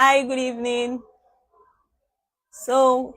Hi, good evening. So,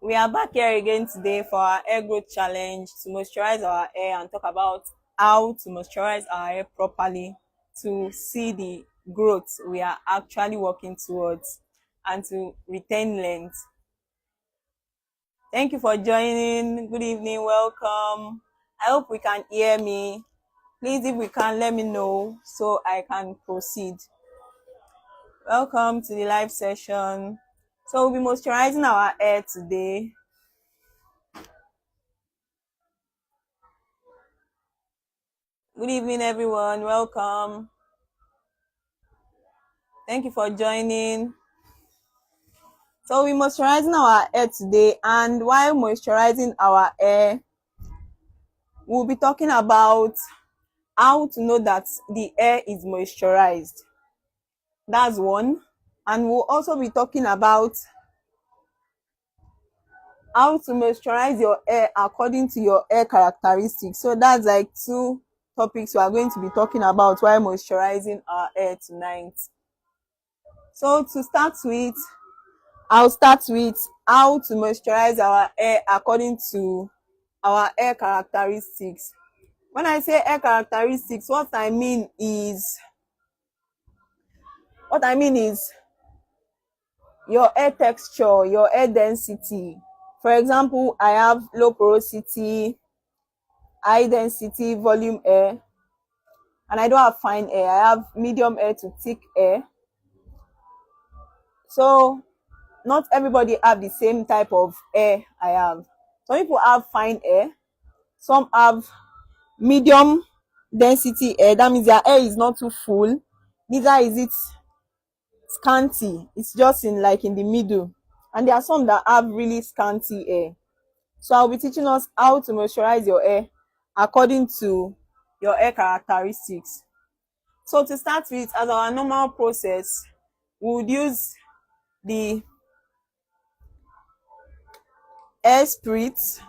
we are back here again today for our hair growth challenge to moisturize our hair and talk about how to moisturize our hair properly to see the growth we are actually working towards and to retain length. Thank you for joining. Good evening. Welcome. I hope we can hear me. Please, if we can, let me know so I can proceed. Welcome to the live session. So we'll be moisturizing our hair today. Good evening, everyone. Welcome. Thank you for joining. So we're moisturizing our hair today, and while moisturizing our hair, we'll be talking about how to know that the hair is moisturized. That's one. And we'll also be talking about how to moisturize your hair according to your hair characteristics. So that's like two topics we are going to be talking about while moisturizing our hair tonight. So to start with, I'll start with how to moisturize our hair according to our hair characteristics. When I say hair characteristics, what I mean is your hair texture, your hair density. For example, I have low porosity, high density volume hair, and I don't have fine hair. I have medium hair to thick hair. So not everybody have the same type of hair I have. Some people have fine hair, some have medium density hair. That means their hair is not too full, neither is it scanty. It's just in the middle. And there are some that have really scanty hair. So I'll be teaching us how to moisturize your hair according to your hair characteristics. So to start with, as our normal process, we would use the hair spritz.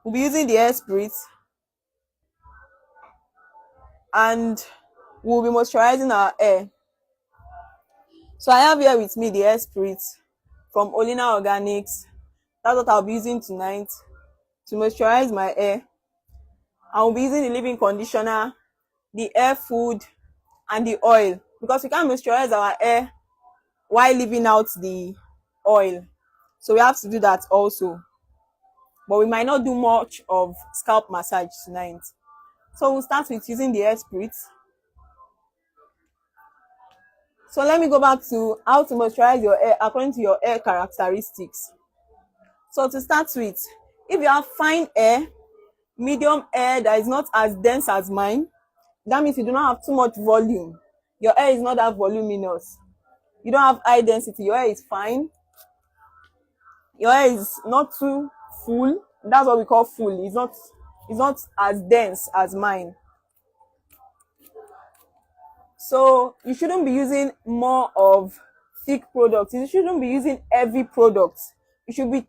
We'll be using the hair spritz and we'll be moisturizing our hair. So I have here with me the hair spritz from Olina Organics. That's what I'll be using tonight to moisturize my hair. I will be using the leave-in conditioner, the hair food, and the oil, because we can't moisturize our hair while leaving out the oil. So we have to do that also. But we might not do much of scalp massage tonight. So we'll start with using the hair spritz. So let me go back to how to moisturize your hair according to your hair characteristics. So to start with, if you have fine hair, medium hair that is not as dense as mine, that means you do not have too much volume. Your hair is not that voluminous. You don't have high density. Your hair is fine. Your hair is not too full. That's what we call full. It's not as dense as mine. So you shouldn't be using more of thick products. You shouldn't be using heavy products. You should be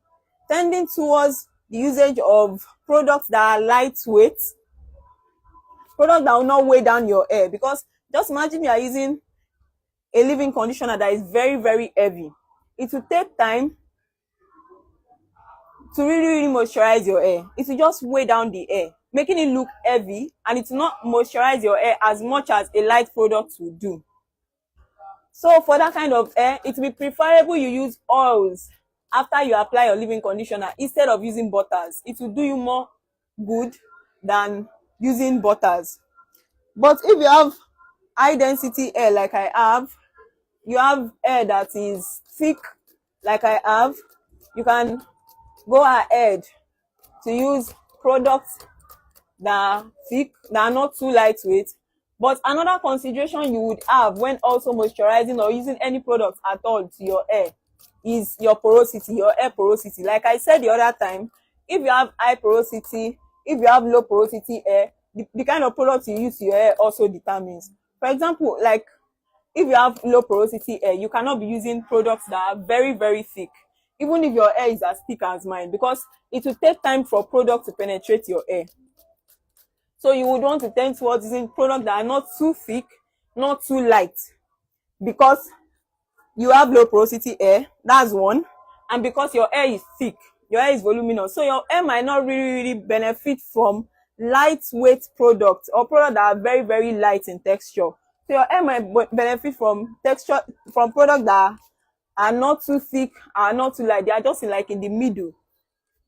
tending towards the usage of products that are lightweight, products that will not weigh down your hair. Because just imagine you are using a leave-in conditioner that is very, very heavy. It will take time to really moisturize your hair. It will just weigh down the hair, making it look heavy, and it will not moisturize your hair as much as a light product will do. So for that kind of hair, it will be preferable you use oils after you apply your leave-in conditioner instead of using butters. It will do you more good than using butters. But if you have high density hair like I have, you have hair that is thick like I have, you can go ahead to use products that are thick, that are not too lightweight. But another consideration you would have when also moisturizing or using any product at all to your hair is your porosity, your hair porosity. Like I said the other time, if you have high porosity, if you have low porosity hair, the kind of product you use to your hair also determines. For example, like if you have low porosity hair, you cannot be using products that are very, very thick, even if your hair is as thick as mine, because it will take time for product to penetrate your hair. So you would want to tend towards using products that are not too thick, not too light. because you have low porosity hair, that's one, and because your hair is thick, your hair is voluminous, so your hair might not really benefit from lightweight products or products that are very very light in texture. So your hair might benefit from texture, from products that are not too thick, are not too light, they are just in, like in the middle.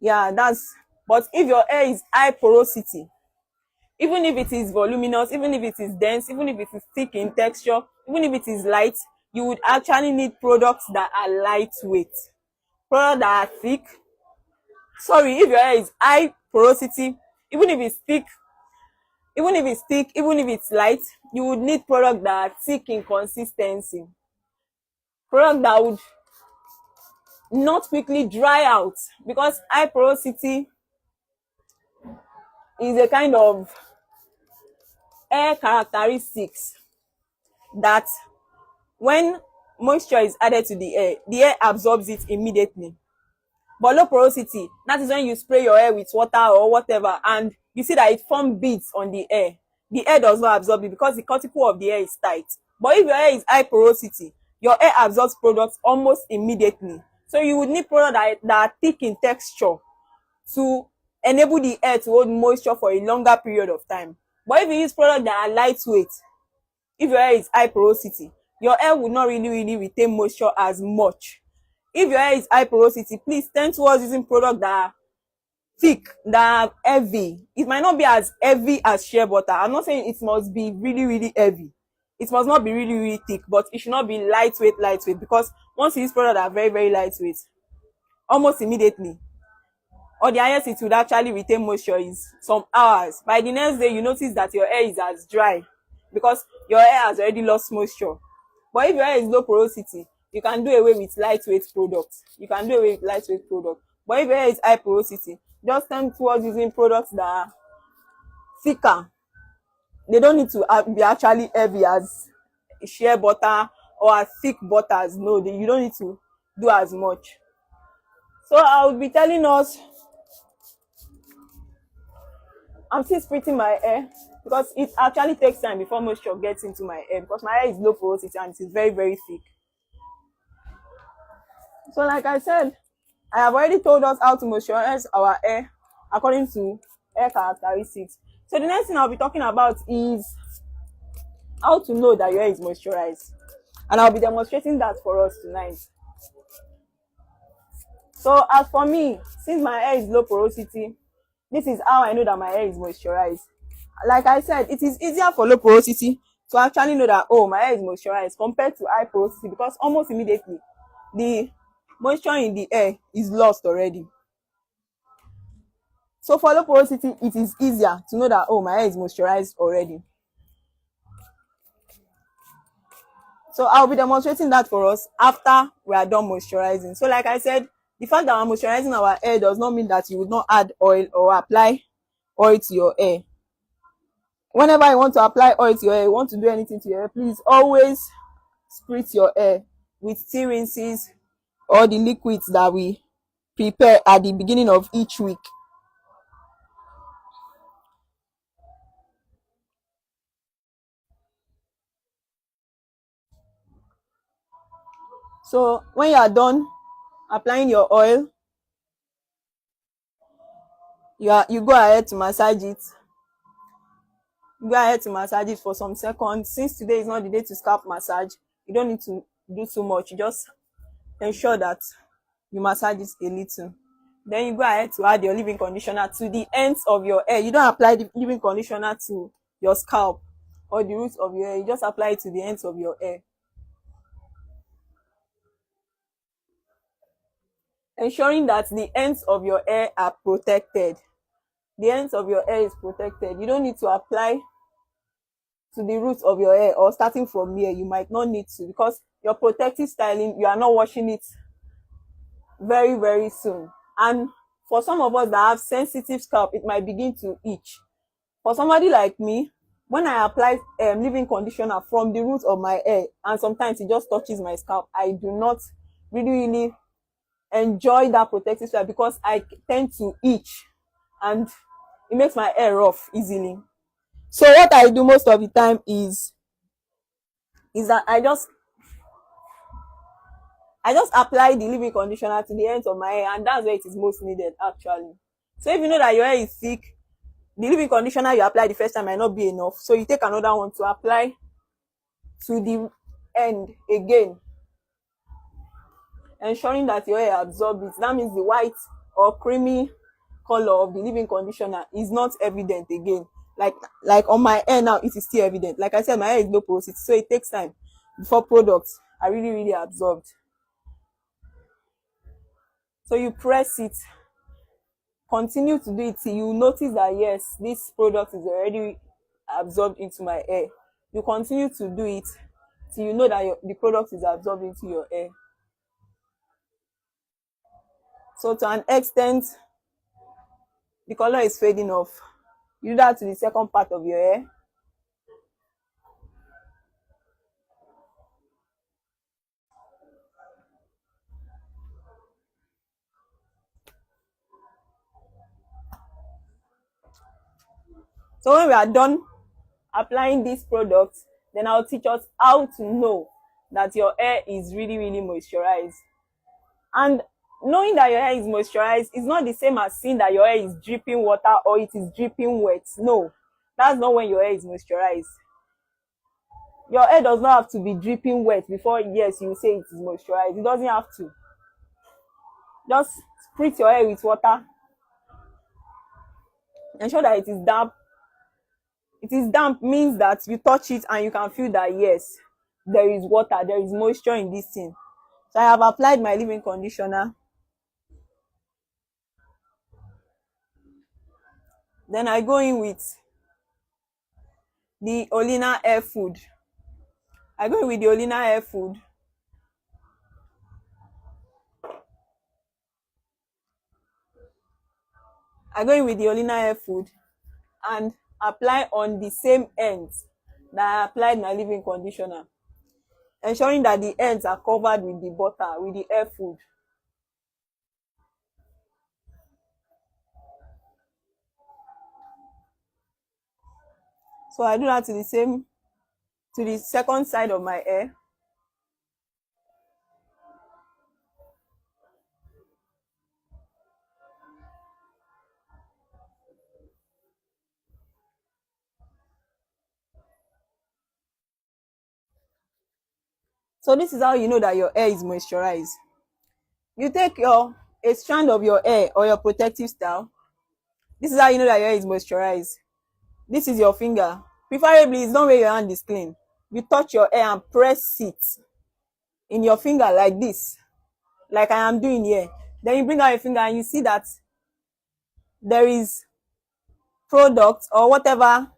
Yeah, that's, but if your hair is high porosity, even if it is voluminous, even if it is dense, even if it is thick in texture, even if it is light, you would actually need products that are lightweight, products that are thick. Sorry, if your hair is high porosity, even if it's thick, even if it's light, you would need products that are thick in consistency, products that would not quickly dry out, because high porosity is a kind of hair characteristics that when moisture is added to the hair absorbs it immediately. But low porosity, that is when you spray your hair with water or whatever and you see that it forms beads on the hair. The hair does not absorb it because the cuticle of the hair is tight. But if your hair is high porosity, your hair absorbs products almost immediately. So you would need products that are thick in texture to enable the hair to hold moisture for a longer period of time. But if you use products that are lightweight, if your hair is high porosity, your hair will not really retain moisture as much. If your hair is high porosity, please tend towards using products that are thick, that are heavy. It might not be as heavy as shea butter. I'm not saying it must be really heavy. It must not be really thick, but it should not be lightweight, because once you use products that are very lightweight, almost immediately, or the highest it would actually retain moisture is some hours. By the next day, you notice that your hair is as dry because your hair has already lost moisture. But if your hair is low porosity, you can do away with lightweight products. But if your hair is high porosity, just tend towards using products that are thicker. They don't need to be actually heavy as shea butter or as thick butters. No, you don't need to do as much. So I would be telling us, I'm still splitting my hair because it actually takes time before moisture gets into my hair, because my hair is low porosity and it is very thick. So like I said, I have already told us how to moisturize our hair according to hair characteristics. So the next thing I'll be talking about is how to know that your hair is moisturized, and I'll be demonstrating that for us tonight. So as for me, since my hair is low porosity, this is how I know that my hair is moisturized. Like I said, it is easier for low porosity to actually know that, oh, my hair is moisturized compared to high porosity, because almost immediately the moisture in the hair is lost already. So for low porosity, it is easier to know that, oh, my hair is moisturized already. So I'll be demonstrating that for us after we are done moisturizing. So like I said, the fact that we're moisturizing our hair does not mean that you would not add oil or apply oil to your hair. Whenever you want to apply oil to your hair, you want to do anything to your hair, please always spritz your hair with tea rinses or the liquids that we prepare at the beginning of each week. So when you are done applying your oil, you go ahead to massage it. Go ahead to massage it for some seconds. Since today is not the day to scalp massage, you don't need to do too much. You just ensure that you massage it a little. Then you go ahead to add your leave-in conditioner to the ends of your hair. You don't apply the leave-in conditioner to your scalp or the roots of your hair. You just apply it to the ends of your hair, ensuring that the ends of your hair are protected. The ends of your hair is protected. You don't need to apply to the roots of your hair, or starting from here, you might not need to, because your protective styling, you are not washing it very soon. And for some of us that have sensitive scalp, it might begin to itch. For somebody like me, when I apply leave-in conditioner from the roots of my hair, and sometimes it just touches my scalp, I do not really enjoy that protective style, because I tend to itch and it makes my hair rough easily. So what I do most of the time is that I just I just apply the leave-in conditioner to the ends of my hair, and that's where it is most needed actually. So if you know that your hair is thick, the leave-in conditioner you apply the first time might not be enough, so you take another one to apply to the end again, ensuring that your hair absorbs it. That means the white or creamy color of the leave-in conditioner is not evident again. Like on my hair now, it is still evident. Like I said, my hair is low porosity, so it takes time before products are really absorbed. So you press it, continue to do it till you notice that yes, this product is already absorbed into my hair. You continue to do it till you know that the product is absorbed into your hair. So to an extent, the color is fading off. You do that to the second part of your hair. So when we are done applying this product, then I'll teach us how to know that your hair is really moisturized. And knowing that your hair is moisturized is not the same as seeing that your hair is dripping water or it is dripping wet. No, that's not when your hair is moisturized. Your hair does not have to be dripping wet before, yes, you say it is moisturized. It doesn't have to. Just spritz your hair with water. Ensure that it is damp. It is damp means that you touch it and you can feel that yes, there is water, there is moisture in this thing. So I have applied my leave-in conditioner. Then I go in with the Olina hair food. I go in with the Olina hair food. I go in with the Olina hair food and apply on the same ends that I applied my leave-in conditioner, ensuring that the ends are covered with the butter, with the hair food. So I do that to the second side of my hair. So this is how you know that your hair is moisturized. You take a strand of your hair or your protective style. This is how you know that your hair is moisturized. This is your finger. Preferably, it's not where your hand is clean. You touch your hair and press it in your finger like this, like I am doing here. Then you bring out your finger and you see that there is product or whatever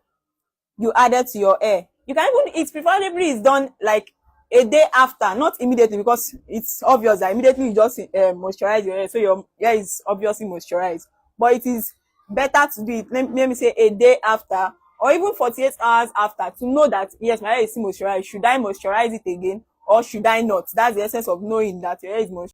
you added to your hair. You can even, it's preferably is done like a day after, not immediately, because it's obvious that immediately you just moisturize your hair, so your hair is obviously moisturized. But it is better to do it, let me say a day after, or even 48 hours after, to know that yes, my hair is still moisturized. Should I moisturize it again or should I not? That's the essence of knowing that your hair is moisturized.